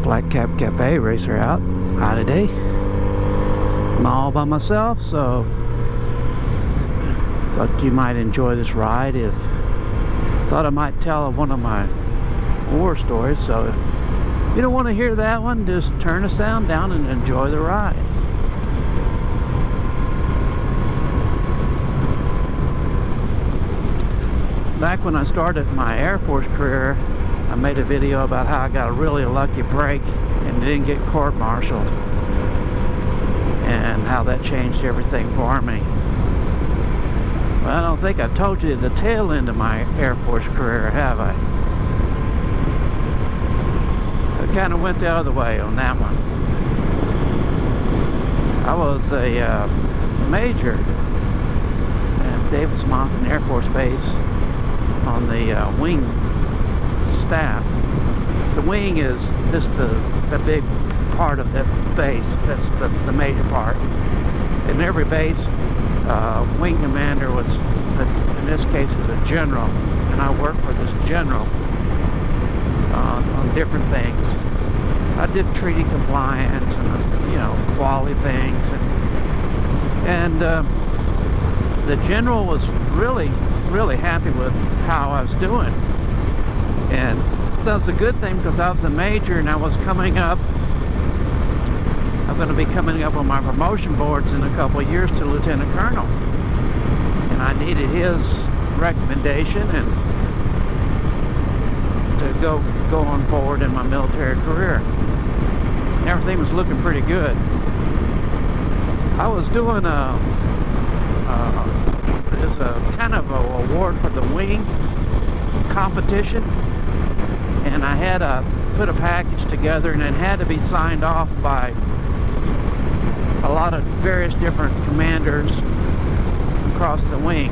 Flat Cap Cafe racer out. Hi today. I'm all by myself, so thought you might enjoy this ride. Thought I might tell one of my war stories, so if you don't want to hear that one, just turn the sound down and enjoy the ride. Back when I started my Air Force career, I made a video about how I got a really lucky break and didn't get court-martialed, and how that changed everything for me. Well, I don't think I've told you the tail end of my Air Force career, have I? I kind of went the other way on that one. I was a major at Davis-Monthan Air Force Base on the wing staff. The wing is just the big part of that base. That's the major part. In every base, wing commander was, in this case, was a general, and I worked for this general on different things. I did treaty compliance and quality things, and the general was really happy with how I was doing, and that was a good thing because I was a major and I was coming up. I'm going to be coming up on my promotion boards in a couple of years to lieutenant colonel, and I needed his recommendation and to go on forward in my military career. Everything was looking pretty good. I was doing it's a kind of a award for the wing competition, and I had to put a package together, and it had to be signed off by a lot of various different commanders across the wing,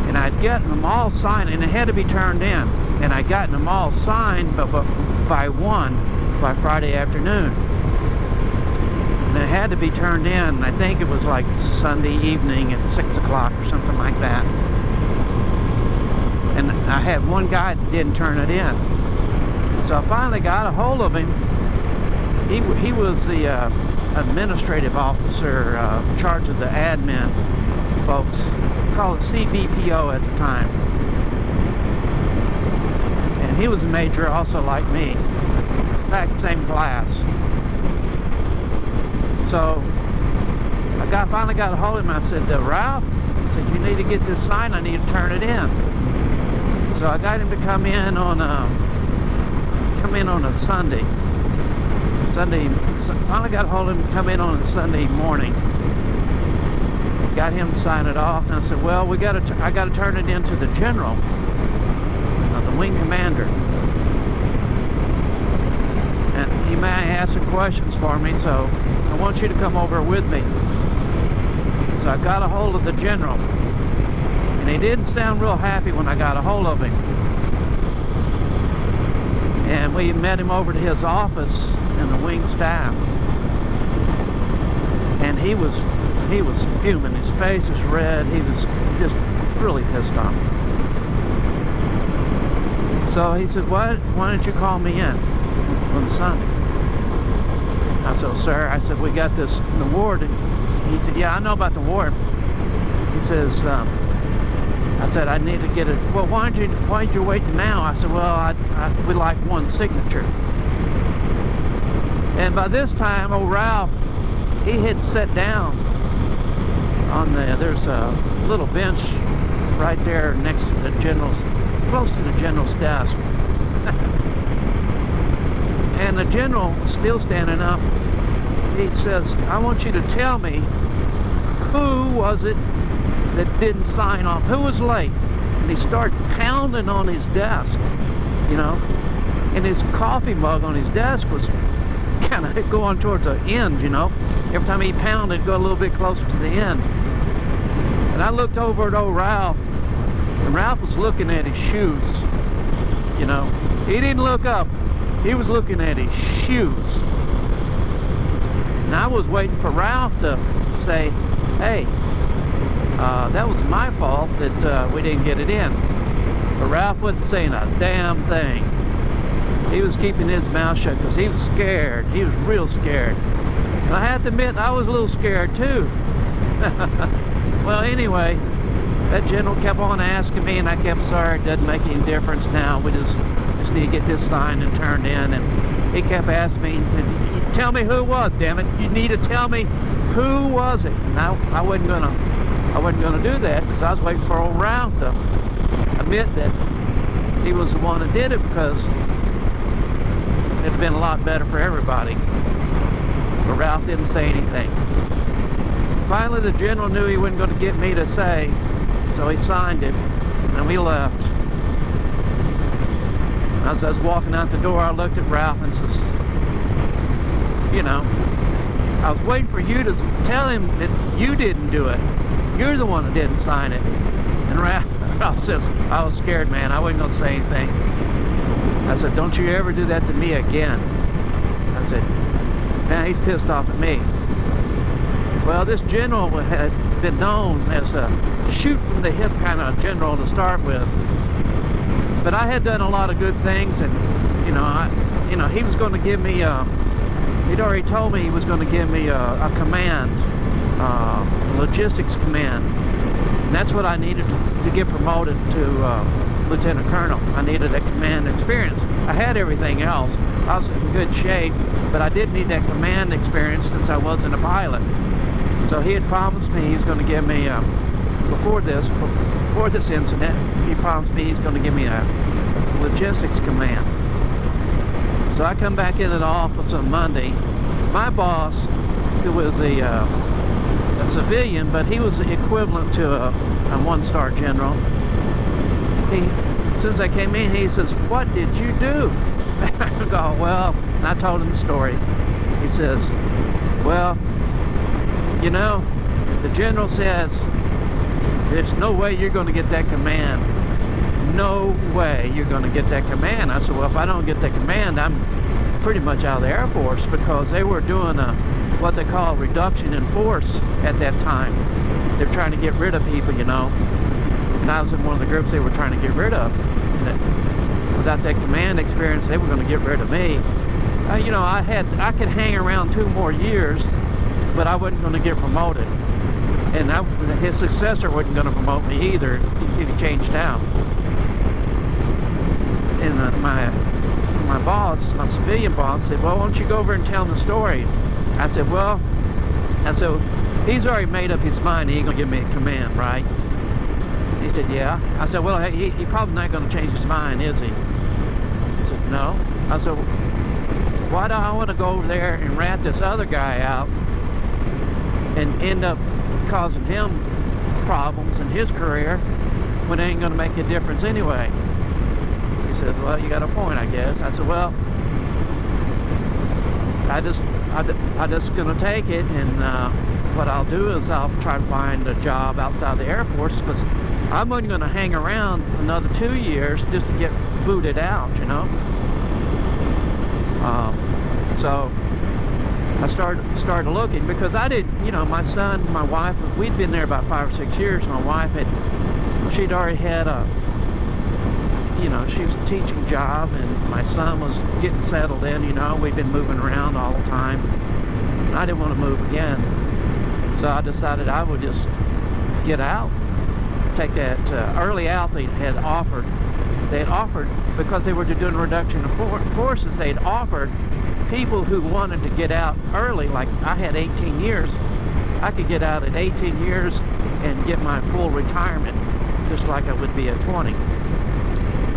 and I'd gotten them all signed, and it had to be turned in, and I'd gotten them all signed but by Friday afternoon. And it had to be turned in, I think it was like Sunday evening at 6 o'clock or something like that. And I had one guy that didn't turn it in. So I finally got a hold of him. He was the administrative officer in charge of the admin folks. Called it CBPO at the time. And he was a major also like me. In fact, same class. So I finally got a hold of him. I said, Ralph, I said, you need to get this signed. I need to turn it in. So I got him to come in on a Sunday. Finally got a hold of him to come in on a Sunday morning. Got him to sign it off, and I said, well, I got to turn it in to the general, the wing commander. And he may ask some questions for me, so I want you to come over with me. So I got a hold of the general, and he didn't sound real happy when I got a hold of him. And we met him over to his office in the wing staff, and he was fuming. His face was red. He was just really pissed off. So he said, why didn't you call me in on Sunday? I said, sir, I said, we got this award. He said, yeah, I know about the award. He says, I said, I need to get it. Well, why did you wait till now? I said, well, we like one signature. And by this time, old Ralph, he had sat down on there's a little bench right there next to the general's, close to the general's desk. And the general was still standing up. He says, I want you to tell me who was it that didn't sign off, who was late. And he started pounding on his desk, and his coffee mug on his desk was kind of going towards the end, Every time he pounded, it'd go a little bit closer to the end. And I looked over at old Ralph, and Ralph was looking at his shoes, He didn't look up. He was looking at his shoes. And I was waiting for Ralph to say, hey, that was my fault that we didn't get it in. But Ralph wasn't saying a damn thing. He was keeping his mouth shut because he was scared. He was real scared. And I have to admit, I was a little scared too. Well, anyway, that general kept on asking me, and I kept, sorry, it doesn't make any difference now. We just need to get this signed and turned in. And he kept asking me, he said, tell me who it was, damn it. You need to tell me who was it. And I wasn't gonna do that because I was waiting for old Ralph to admit that he was the one that did it, because it'd have been a lot better for everybody. But Ralph didn't say anything. Finally, the general knew he wasn't going to get me to say, so he signed it, and we left. As I was walking out the door, I looked at Ralph and says, you know, I was waiting for you to tell him that you didn't do it. You're the one that didn't sign it. And Ralph says, I was scared, man. I wasn't going to say anything. I said, don't you ever do that to me again. I said, now he's pissed off at me. Well, this general had been known as a shoot from the hip kind of general to start with. But I had done a lot of good things, and he was going to give me he'd already told me he was going to give me a command, logistics command. And that's what I needed to get promoted to Lieutenant Colonel. I needed that command experience. I had everything else. I was in good shape, but I did need that command experience since I wasn't a pilot. So he had promised me he's going to give me, before this incident, he promised me he's going to give me a logistics command. So I come back into the office on Monday. My boss, who was a civilian, but he was the equivalent to a one-star general. Since I came in, he says, what did you do? I go, well, and I told him the story. He says, well, you know, the general says, there's no way you're going to get that command. No way you're going to get that command. I said, well, if I don't get that command, I'm pretty much out of the Air Force, because they were doing what they call reduction in force at that time. They're trying to get rid of people, you know. And I was in one of the groups they were trying to get rid of. And without that command experience, they were going to get rid of me. I could hang around 2 more years, but I wasn't going to get promoted. And his successor wasn't going to promote me either if he changed out. And my boss, my civilian boss, said, well, why don't you go over and tell him the story? I said, he's already made up his mind he ain't going to give me a command, right? He said, yeah. I said, well, he probably not going to change his mind, is he? He said, no. I said, why do I want to go over there and rat this other guy out and end up causing him problems in his career when it ain't going to make a difference anyway? He says, well, you got a point, I guess. I said, well, I just going to take it, and what I'll do is I'll try to find a job outside the Air Force, because I'm only going to hang around another 2 years just to get booted out, you know. So I started looking, because I didn't, you know, my son, my wife, we'd been there about 5 or 6 years. My wife she'd already had she was a teaching job, and my son was getting settled in, you know. We'd been moving around all the time, and I didn't want to move again. So I decided I would just get out, take that early out they had offered. They had offered, because they were doing a reduction of forces, they had offered people who wanted to get out early. Like, I had 18 years. I could get out at 18 years and get my full retirement, just like I would be at 20.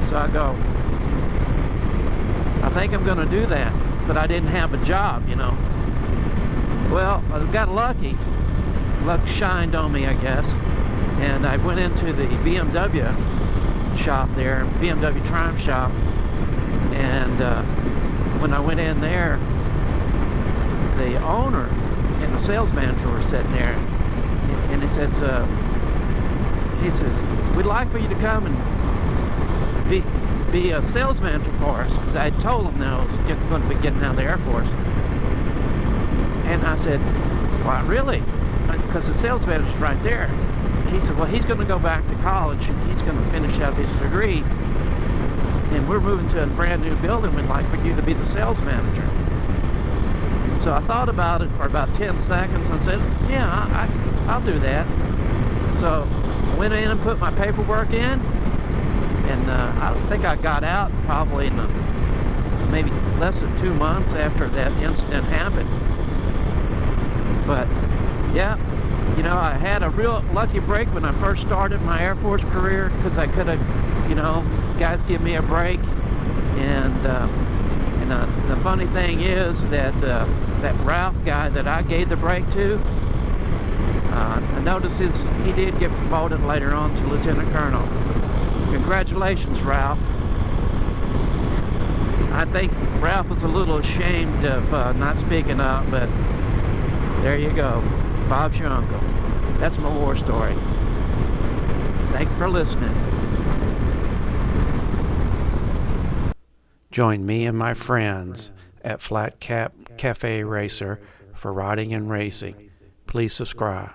So I go, I think I'm going to do that, but I didn't have a job, you know. Well, I got lucky. Luck shined on me, I guess. And I went into the BMW shop there, BMW Triumph shop, and when I went in there, the owner and the sales manager were sitting there, and he says, we'd like for you to come and be a sales manager for us, because I had told him that I was going to be getting out of the Air Force. And I said, why, really? Because the sales manager's right there. He said, well, he's going to go back to college and he's going to finish up his degree, and we're moving to a brand new building. We'd like for you to be the sales manager. So I thought about it for about 10 seconds and said, yeah, I'll do that. So I went in and put my paperwork in, and I think I got out probably in maybe less than 2 months after that incident happened. But yeah, you know, I had a real lucky break when I first started my Air Force career, because I could have, you know, guys give me a break. And the funny thing is that that Ralph guy that I gave the break to, I noticed he did get promoted later on to Lieutenant Colonel. Congratulations, Ralph. I think Ralph was a little ashamed of not speaking up, but there you go. Bob's your uncle. That's my war story. Thanks for listening. Join me and my friends at Flat Cap Cafe Racer for riding and racing. Please subscribe.